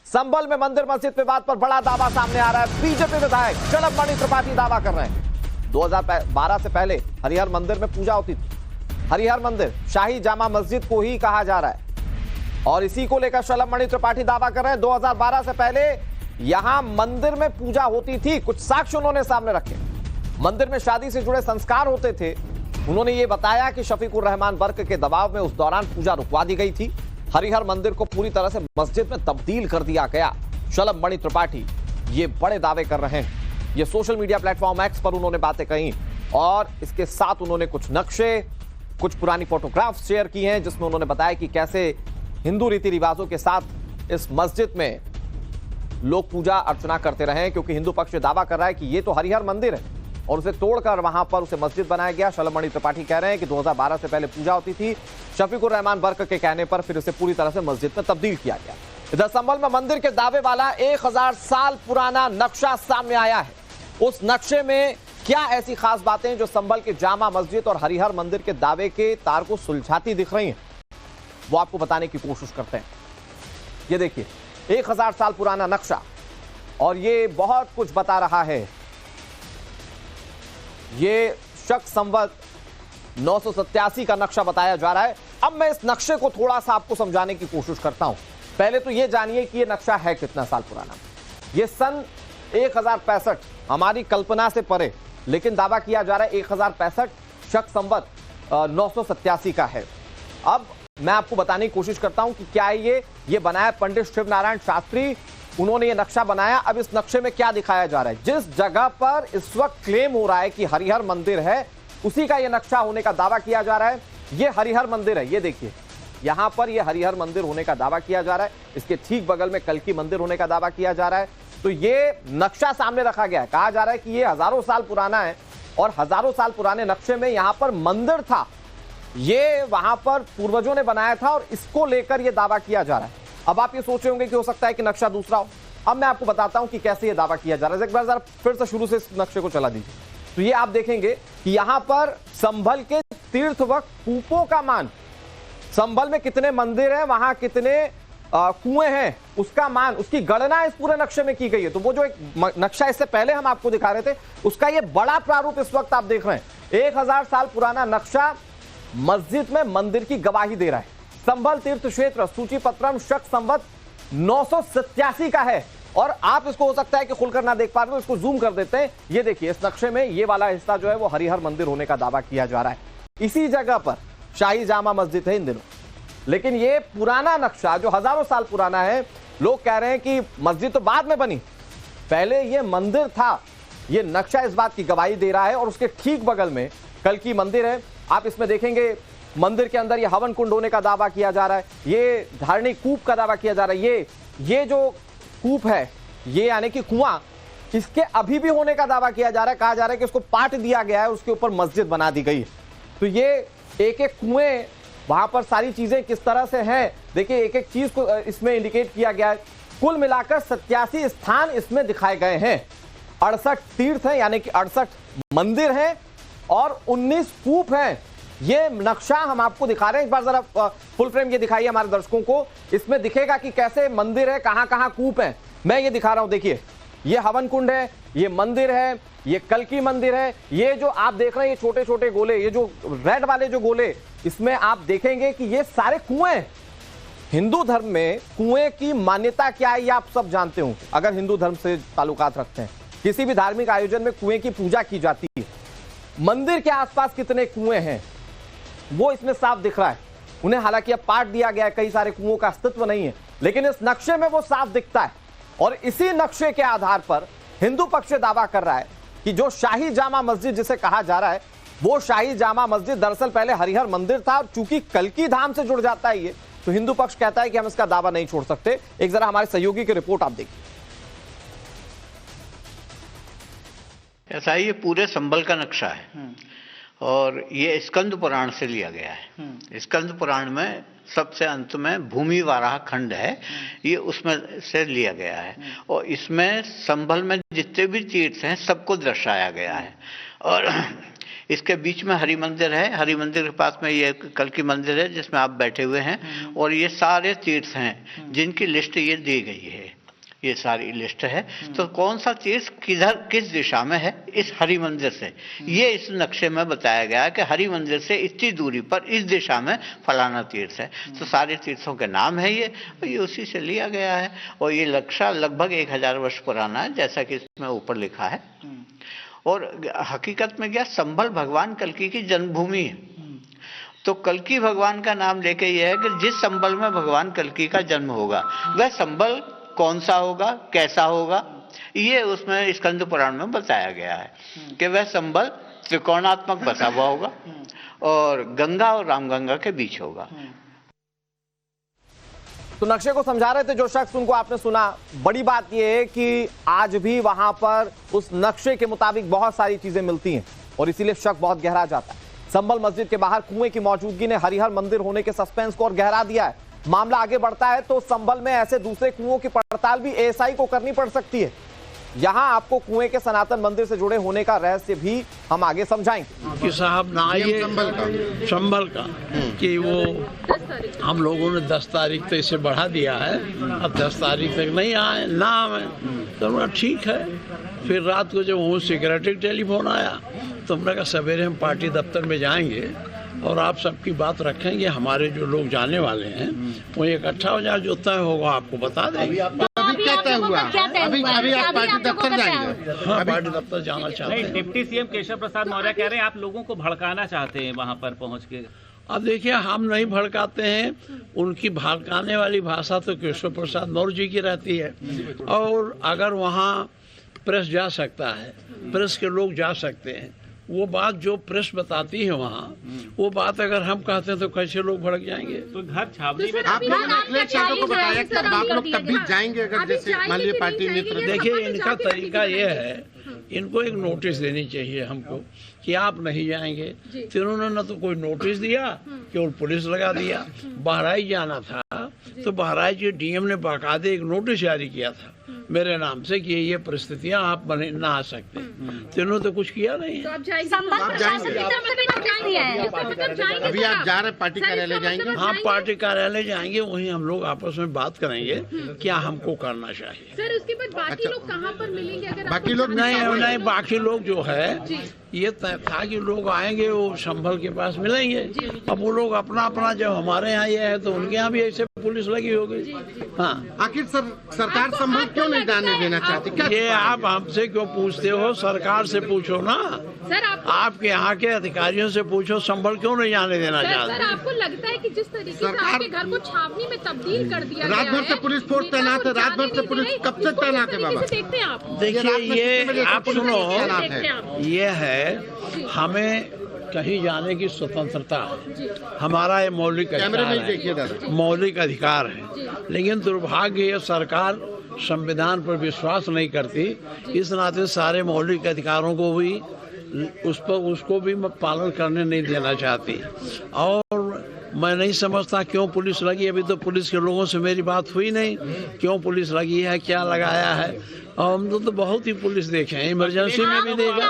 संभल में मंदिर मस्जिद विवाद पर बड़ा दावा सामने आ रहा है। बीजेपी विधायक शलभमणि त्रिपाठी दावा कर रहे हैं 2012 से पहले हरिहर मंदिर में पूजा होती थी। हरिहर मंदिर शाही जामा मस्जिद को ही कहा जा रहा है और इसी को लेकर शलभमणि त्रिपाठी दावा कर रहे हैं 2012 से पहले यहां मंदिर में पूजा होती थी। कुछ साक्ष्य उन्होंने सामने रखे। मंदिर में शादी से जुड़े संस्कार होते थे। उन्होंने ये बताया कि शफीकुर रहमान वर्क के दबाव में उस दौरान पूजा रुकवा दी गई थी। हरिहर मंदिर को पूरी तरह से मस्जिद में तब्दील कर दिया गया। शलभमणि त्रिपाठी ये बड़े दावे कर रहे हैं। ये सोशल मीडिया प्लेटफॉर्म एक्स पर उन्होंने बातें कही और इसके साथ उन्होंने कुछ नक्शे, कुछ पुरानी फोटोग्राफ्स शेयर की हैं जिसमें उन्होंने बताया कि कैसे हिंदू रीति रिवाजों के साथ इस मस्जिद में लोग पूजा अर्चना करते रहे, क्योंकि हिंदू पक्ष दावा कर रहा है कि ये तो हरिहर मंदिर है और उसे तोड़कर वहां पर उसे मस्जिद बनाया गया। शलभमणि त्रिपाठी कह रहे हैं कि 2012 से पहले पूजा होती थी। शफीकुर रहमान वर्क के कहने पर फिर उसे पूरी तरह से मस्जिद में तब्दील किया गया। इधर संभल में मंदिर के दावे वाला 1000 साल पुराना नक्शा सामने आया है। उस नक्शे में क्या ऐसी खास बातें जो संभल के जामा मस्जिद और हरिहर मंदिर के दावे के तार को सुलझाती दिख रही हैं, वो आपको बताने की कोशिश करते हैं। ये देखिए 1000 साल पुराना नक्शा और ये बहुत कुछ बता रहा है। ये शक संवत 987 का नक्शा बताया जा रहा है। अब मैं इस नक्शे को थोड़ा सा आपको समझाने की कोशिश करता हूं। पहले तो ये जानिए कि ये नक्शा है कितना साल पुराना। ये सन 1065 हमारी कल्पना से परे, लेकिन दावा किया जा रहा है 1065 शक संवत 987 का है। अब मैं आपको बताने की कोशिश करता हूं कि क्या है ये बनाया पंडित शिव नारायण शास्त्री, उन्होंने ये नक्शा बनाया। अब इस नक्शे में क्या दिखाया जा रहा है? जिस जगह पर इस वक्त क्लेम हो रहा है कि हरिहर मंदिर है, उसी का ये नक्शा होने का दावा किया जा रहा है। ये हरिहर मंदिर है। ये देखिए यहां पर ये हरिहर मंदिर होने का दावा किया जा रहा है। इसके ठीक बगल में कल्की मंदिर होने का दावा किया जा रहा है। तो ये नक्शा सामने रखा गया है। कहा जा रहा है कि ये हजारों साल पुराना है और हजारों साल पुराने नक्शे में यहां पर मंदिर था। ये वहां पर पूर्वजों ने बनाया था और इसको लेकर यह दावा किया जा रहा है। अब आप ये सोच रहे होंगे कि हो सकता है कि नक्शा दूसरा हो। अब मैं आपको बताता हूं कि कैसे ये दावा किया जा रहा है। एक बार जरा फिर से शुरू से इस नक्शे को चला दीजिए। तो ये आप देखेंगे कि यहां पर संभल के तीर्थ व कूपों का मान, संभल में कितने मंदिर हैं, वहां कितने कुएं हैं, उसका मान, उसकी गणना इस पूरे नक्शे में की गई है। तो वो जो एक नक्शा इससे पहले हम आपको दिखा रहे थे, उसका ये बड़ा प्रारूप इस वक्त आप देख रहे हैं। 1000 साल पुराना नक्शा मस्जिद में मंदिर की गवाही दे रहा है। संभल तीर्थ क्षेत्र सूची पत्रम शक संवत 987 का है और आप इसको हो सकता है कि खुलकर ना देख पा रहे हो, इसको जूम कर देते हैं। ये देखिए इस नक्शे में ये वाला हिस्सा जो है वो हरिहर मंदिर होने का दावा किया जा रहा है। इसी जगह पर शाही जामा मस्जिद है इन दिनों, लेकिन ये पुराना नक्शा जो हजारों साल पुराना है, लोग कह रहे हैं कि मस्जिद तो बाद में बनी, पहले ये मंदिर था। ये नक्शा इस बात की गवाही दे रहा है और उसके ठीक बगल में कल्की मंदिर है। आप इसमें देखेंगे मंदिर के अंदर ये हवन कुंड होने का दावा किया जा रहा है। ये धारणी कूप का दावा किया जा रहा है। ये जो कूप है, ये यानी कि कुआं, इसके अभी भी होने का दावा किया जा रहा है। कहा जा रहा है कि उसको पाट दिया गया है, उसके ऊपर मस्जिद बना दी गई है। तो ये एक एक कुएं, वहां पर सारी चीजें किस तरह से हैं, देखिए एक एक चीज को इसमें इंडिकेट किया गया है। कुल मिलाकर 87 स्थान इसमें दिखाए गए हैं। 68 तीर्थ हैं यानी कि 68 मंदिर हैं और 19 कूप हैं। ये नक्शा हम आपको दिखा रहे हैं। एक बार जरा फुल फ्रेम ये दिखाइए हमारे दर्शकों को। इसमें दिखेगा कि कैसे मंदिर है, कहां कहां कूप है। मैं ये दिखा रहा हूं, देखिए ये हवन कुंड है, ये मंदिर है, ये कल्की मंदिर है। ये जो आप देख रहे हैं ये छोटे छोटे गोले, ये जो रेड वाले जो गोले, इसमें आप देखेंगे कि ये सारे कुएं हैं। हिंदू धर्म में कुएं की मान्यता क्या है ये आप सब जानते हो। अगर हिंदू धर्म से ताल्लुकात रखते हैं, किसी भी धार्मिक आयोजन में कुएं की पूजा की जाती है। मंदिर के आसपास कितने कुएं हैं वो इसमें साफ दिख रहा है। उन्हें हालांकि अब पाट दिया गया है, कई सारे कुओं का अस्तित्व नहीं है, लेकिन इस नक्शे में वो साफ दिखता है। और इसी नक्शे के आधार पर हिंदू पक्ष दावा कर रहा है कि जो शाही जामा मस्जिद जिसे कहा जा रहा है, वो शाही जामा मस्जिद दरअसल पहले हरिहर मंदिर था और चूंकि कल्की धाम से जुड़ जाता है ये, तो हिंदू पक्ष कहता है कि हम इसका दावा नहीं छोड़ सकते। एक जरा हमारे सहयोगी की रिपोर्ट आप देखिए। ऐसा ही ये पूरे संभल का नक्शा है और ये स्कंद पुराण से लिया गया है। स्कंद पुराण में सबसे अंत में भूमि वाराह खंड है, ये उसमें से लिया गया है और इसमें संभल में जितने भी तीर्थ हैं सबको दर्शाया गया है। और इसके बीच में हरि मंदिर है, हरि मंदिर के पास में ये कल्की मंदिर है जिसमें आप बैठे हुए हैं और ये सारे तीर्थ हैं जिनकी लिस्ट ये दी गई है। ये सारी लिस्ट है। तो कौन सा तीर्थ किधर किस दिशा में है, इस हरि मंदिर से, ये इस नक्शे में बताया गया है कि हरि मंदिर से इतनी दूरी पर इस दिशा में फलाना तीर्थ है। तो सारे तीर्थों के नाम है ये उसी से लिया गया है। और ये नक्शा लगभग 1000 वर्ष पुराना है, जैसा कि इसमें ऊपर लिखा है। और हकीकत में क्या, संभल भगवान कल्कि की जन्मभूमि है। तो कल्कि भगवान का नाम लेके यह है कि जिस संभल में भगवान कल्कि का जन्म होगा, वह संभल कौन सा होगा, कैसा होगा, ये उसमें स्कंद पुराण में बताया गया है कि वह संभल त्रिकोणात्मक बसा हुआ होगा और गंगा और रामगंगा के बीच होगा। तो नक्शे को समझा रहे थे जो शख्स, उनको आपने सुना। बड़ी बात यह है कि आज भी वहां पर उस नक्शे के मुताबिक बहुत सारी चीजें मिलती हैं और इसीलिए शक बहुत गहरा जाता है। संभल मस्जिद के बाहर कुएं की मौजूदगी ने हरिहर मंदिर होने के सस्पेंस को और गहरा दिया है। मामला आगे बढ़ता है तो संभल में ऐसे दूसरे कुओं की पड़ताल भी एएसआई को करनी पड़ सकती है। यहां आपको कुएं के सनातन मंदिर से जुड़े होने का रहस्य भी हम आगे समझाएंगे कि साहब ना ये संभल का कि वो हम लोगों ने 10 तारीख तक इसे बढ़ा दिया है, अब 10 तारीख तक नहीं आए ना आए। तो ठीक है। फिर रात को जब वो सेक्रेटरी टेलीफोन आया तो हमने कहा सवेरे हम पार्टी दफ्तर में जाएंगे और आप सबकी बात रखेंगे। हमारे जो लोग जाने वाले हैं वो इकट्ठा हो जाए, जो तय होगा आपको बता देंगे। अभी क्या तय हुआ? अभी आप पार्टी दफ्तर जाएंगे? हाँ, पार्टी दफ्तर जाना चाहते हैं। डिप्टी सीएम केशव प्रसाद मौर्य कह रहे हैं आप लोगों को भड़काना चाहते हैं वहां पर पहुंच के। अब देखिए, हम नहीं भड़काते हैं। उनकी भड़काने वाली भाषा तो केशव प्रसाद मौर्य जी की रहती है। और अगर वहाँ प्रेस जा सकता है, प्रेस के लोग जा सकते हैं, वो बात जो प्रेस बताती है वहाँ, वो बात अगर हम कहते हैं तो कैसे लोग भड़क जाएंगे। तो घर छावनी में आप लोगों ने अखिलेश यादव को बताया कि आप लोग तब भी जाएंगे अगर जैसे मान लीजिए पार्टी मित्र। देखिए, इनका तरीका ये है, इनको एक नोटिस देनी चाहिए हमको कि आप नहीं जाएंगे। तो इन्होंने न तो कोई नोटिस दिया, केवल पुलिस लगा दिया। बहराइच जाना था तो बहराइच डीएम ने बाकायदे एक नोटिस जारी किया था मेरे नाम से कि ये परिस्थितियां आप बने ना आ सकते। तो इन्होंने तो कुछ किया नहीं है। अभी आप जा रहे पार्टी कार्यालय जाएंगे? हाँ, पार्टी कार्यालय जाएंगे, वहीं हम लोग आपस में बात करेंगे क्या हमको करना चाहिए। सर, उसके बाद बाकी लोग कहाँ पर मिलेंगे? अगर बाकी लोग नहीं, बाकी लोग जो है ये तय था कि लोग आएंगे, वो संभल के पास मिलेंगे। अब वो लोग अपना अपना, जब हमारे यहाँ ये है तो उनके यहाँ भी ऐसे पुलिस लगी होगी। हाँ, आखिर सरकार संभल क्यों नहीं जाने देना चाहती? क्या ये आप हमसे क्यों पूछते हो? सरकार से पूछो ना। सर, आपके यहाँ के अधिकारियों से पूछो संभल क्यों नहीं जाने देना चाहते। सर, आपको लगता है कि जिस तरीके से आपके घर को छावनी में तब्दील कर दिया रात भर से पुलिस फोर्स तैनात है, रात भर से पुलिस कब से तैनात है बाबा? देखते हैं आप। देखिए, ये आप सुनो, ये है हमें कहीं जाने की स्वतंत्रता है, हमारा ये मौलिक अधिकार है। लेकिन दुर्भाग्य ये सरकार संविधान पर विश्वास नहीं करती, इस नाते सारे मौलिक अधिकारों को भी उसको भी पालन करने नहीं देना चाहती। और मैं नहीं समझता क्यों पुलिस लगी। अभी तो पुलिस के लोगों से मेरी बात हुई नहीं, क्यों पुलिस लगी है, क्या लगाया है। और हम तो बहुत ही पुलिस देखे हैं, इमरजेंसी में भी देखा।